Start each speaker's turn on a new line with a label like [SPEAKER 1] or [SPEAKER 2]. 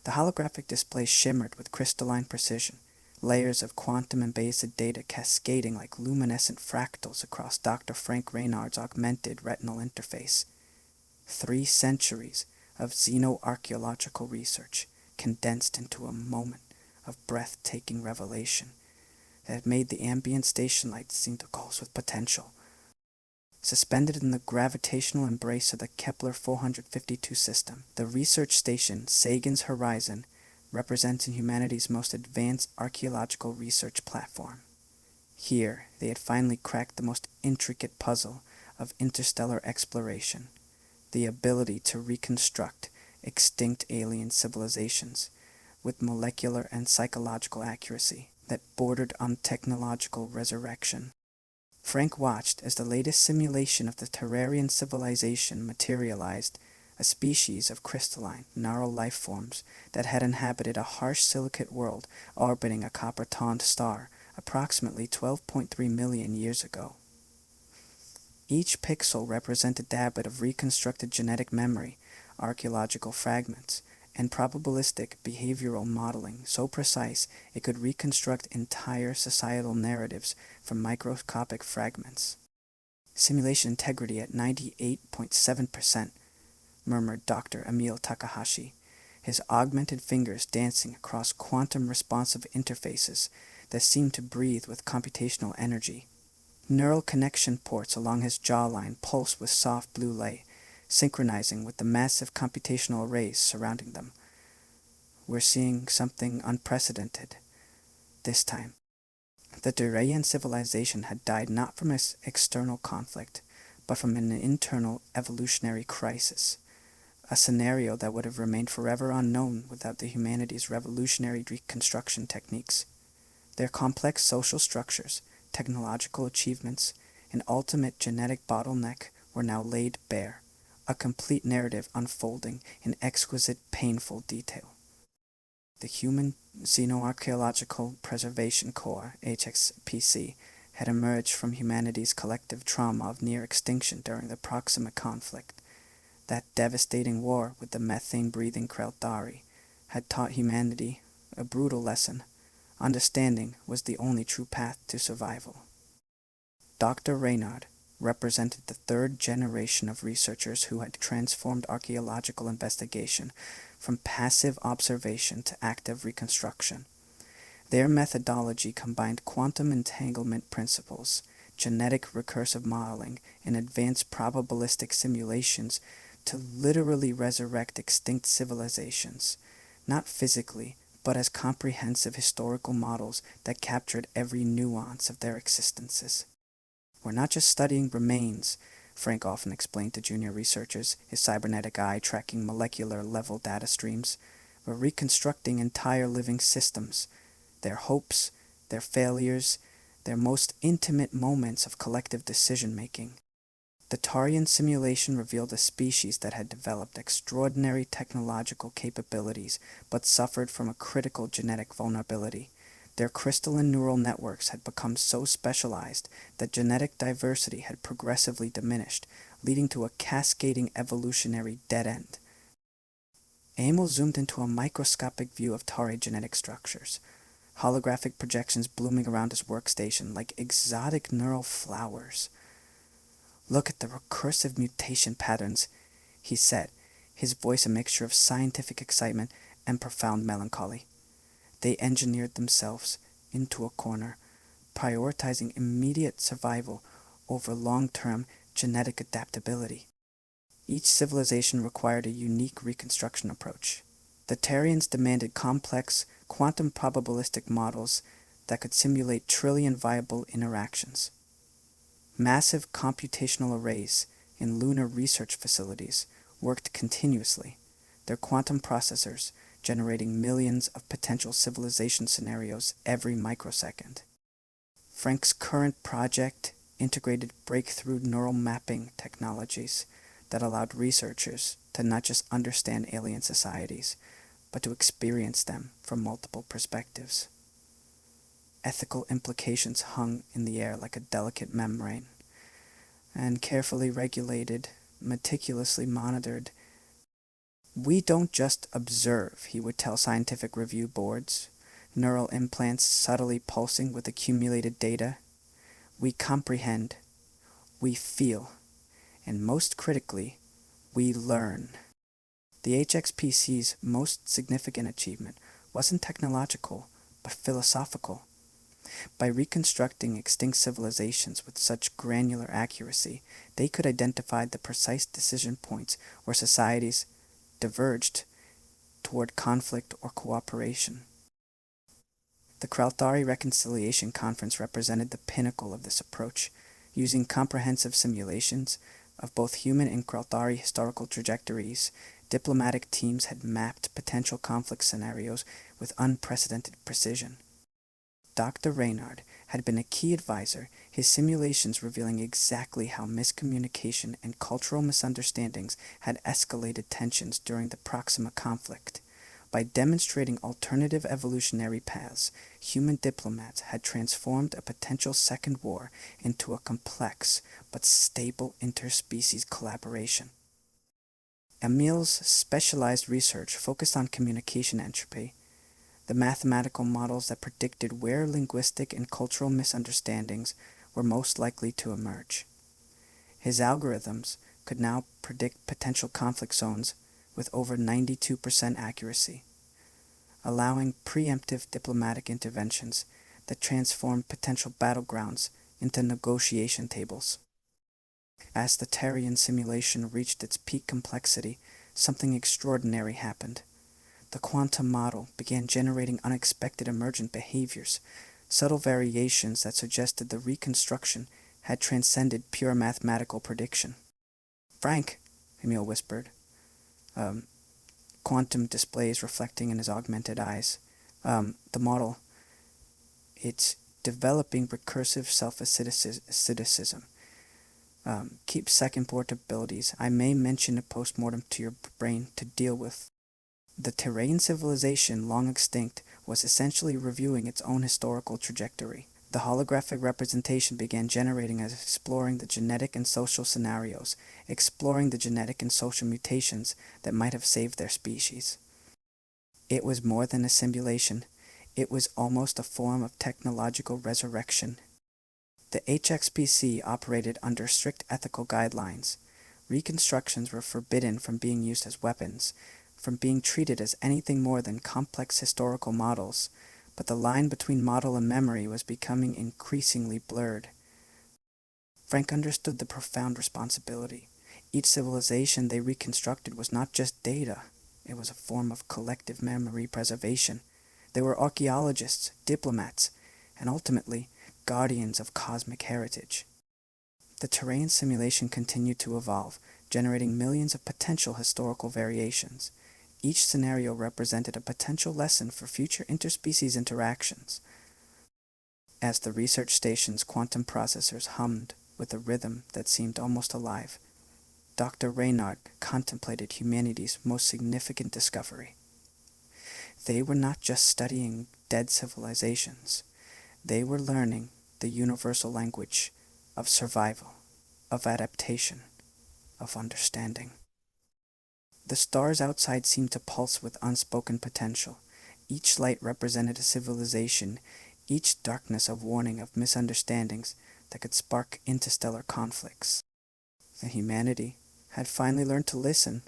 [SPEAKER 1] The holographic display shimmered with crystalline precision, layers of quantum-embedded data cascading like luminescent fractals across Dr. Frank Reynard's augmented retinal interface. 3 centuries of xenoarchaeological research condensed into a moment of breathtaking revelation that made the ambient station lights seem to pulse with potential. Suspended in the gravitational embrace of the Kepler 452 system, the research station, Sagan's Horizon, representing humanity's most advanced archaeological research platform. Here, they had finally cracked the most intricate puzzle of interstellar exploration, the ability to reconstruct extinct alien civilizations with molecular and psychological accuracy that bordered on technological resurrection. Frank watched as the latest simulation of the Terrarian civilization materialized, a species of crystalline, neural life forms that had inhabited a harsh silicate world orbiting a copper-tanned star approximately 12.3 million years ago. Each pixel represented the habit of reconstructed genetic memory, archaeological fragments, and probabilistic behavioral modeling so precise it could reconstruct entire societal narratives from microscopic fragments. Simulation integrity at 98.7%, murmured Dr. Emil Takahashi, his augmented fingers dancing across quantum-responsive interfaces that seemed to breathe with computational energy. Neural connection ports along his jawline pulsed with soft blue light, synchronizing with the massive computational arrays surrounding them. We're seeing something unprecedented. This time, the Terrarian civilization had died not from an external conflict, but from an internal evolutionary crisis, a scenario that would have remained forever unknown without the humanity's revolutionary reconstruction techniques. Their complex social structures, technological achievements, and ultimate genetic bottleneck were now laid bare, a complete narrative unfolding in exquisite, painful detail. The Human Xenoarchaeological Preservation Corps, HFY, had emerged from humanity's collective trauma of near extinction during the Proxima conflict. That devastating war with the methane-breathing Kreltari had taught humanity a brutal lesson. Understanding was the only true path to survival. Dr. Reynard represented the 3rd generation of researchers who had transformed archaeological investigation from passive observation to active reconstruction. Their methodology combined quantum entanglement principles, genetic recursive modeling, and advanced probabilistic simulations to literally resurrect extinct civilizations, not physically, but as comprehensive historical models that captured every nuance of their existences. We're not just studying remains, Frank often explained to junior researchers, his cybernetic eye tracking molecular-level data streams. We're reconstructing entire living systems, their hopes, their failures, their most intimate moments of collective decision-making. The Tarian simulation revealed a species that had developed extraordinary technological capabilities but suffered from a critical genetic vulnerability. Their crystalline neural networks had become so specialized that genetic diversity had progressively diminished, leading to a cascading evolutionary dead end. Emil zoomed into a microscopic view of Tari genetic structures, holographic projections blooming around his workstation like exotic neural flowers. "Look at the recursive mutation patterns," he said, his voice a mixture of scientific excitement and profound melancholy. They engineered themselves into a corner, prioritizing immediate survival over long-term genetic adaptability. Each civilization required a unique reconstruction approach. The Tarians demanded complex, quantum probabilistic models that could simulate trillion viable interactions. Massive computational arrays in lunar research facilities worked continuously, their quantum processors generating millions of potential civilization scenarios every microsecond. Frank's current project integrated breakthrough neural mapping technologies that allowed researchers to not just understand alien societies, but to experience them from multiple perspectives. Ethical implications hung in the air like a delicate membrane, and carefully regulated, meticulously monitored, We don't just observe, he would tell scientific review boards, neural implants subtly pulsing with accumulated data. We comprehend, we feel, and most critically, we learn. The HXPC's most significant achievement wasn't technological, but philosophical. By reconstructing extinct civilizations with such granular accuracy, they could identify the precise decision points where societies diverged toward conflict or cooperation. The Kralthari Reconciliation Conference represented the pinnacle of this approach. Using comprehensive simulations of both human and Kralthari historical trajectories, diplomatic teams had mapped potential conflict scenarios with unprecedented precision. Dr. Reynard had been a key advisor, his simulations revealing exactly how miscommunication and cultural misunderstandings had escalated tensions during the Proxima conflict. By demonstrating alternative evolutionary paths, human diplomats had transformed a potential second war into a complex but stable interspecies collaboration. Emil's specialized research focused on communication entropy, the mathematical models that predicted where linguistic and cultural misunderstandings were most likely to emerge. His algorithms could now predict potential conflict zones with over 92% accuracy, allowing preemptive diplomatic interventions that transformed potential battlegrounds into negotiation tables. As the Terrian simulation reached its peak complexity, something extraordinary happened. The quantum model began generating unexpected emergent behaviors, subtle variations that suggested the reconstruction had transcended pure mathematical prediction. "Frank," Emil whispered, quantum displays reflecting in his augmented eyes. The model, it's developing recursive self-asceticism. Keep second portabilities. I may mention a post-mortem to your brain to deal with. The Terran civilization, long extinct, was essentially reviewing its own historical trajectory. The holographic representation began generating as exploring the genetic and social scenarios, exploring the genetic and social mutations that might have saved their species. It was more than a simulation. It was almost a form of technological resurrection. The HXPC operated under strict ethical guidelines. Reconstructions were forbidden from being used as weapons, from being treated as anything more than complex historical models, but the line between model and memory was becoming increasingly blurred. Frank understood the profound responsibility. Each civilization they reconstructed was not just data, it was a form of collective memory preservation. They were archaeologists, diplomats, and ultimately, guardians of cosmic heritage. The terrain simulation continued to evolve, generating millions of potential historical variations. Each scenario represented a potential lesson for future interspecies interactions. As the research station's quantum processors hummed with a rhythm that seemed almost alive, Dr. Reynard contemplated humanity's most significant discovery. They were not just studying dead civilizations. They were learning the universal language of survival, of adaptation, of understanding. The stars outside seemed to pulse with unspoken potential. Each light represented a civilization, each darkness a warning of misunderstandings that could spark interstellar conflicts. And humanity had finally learned to listen.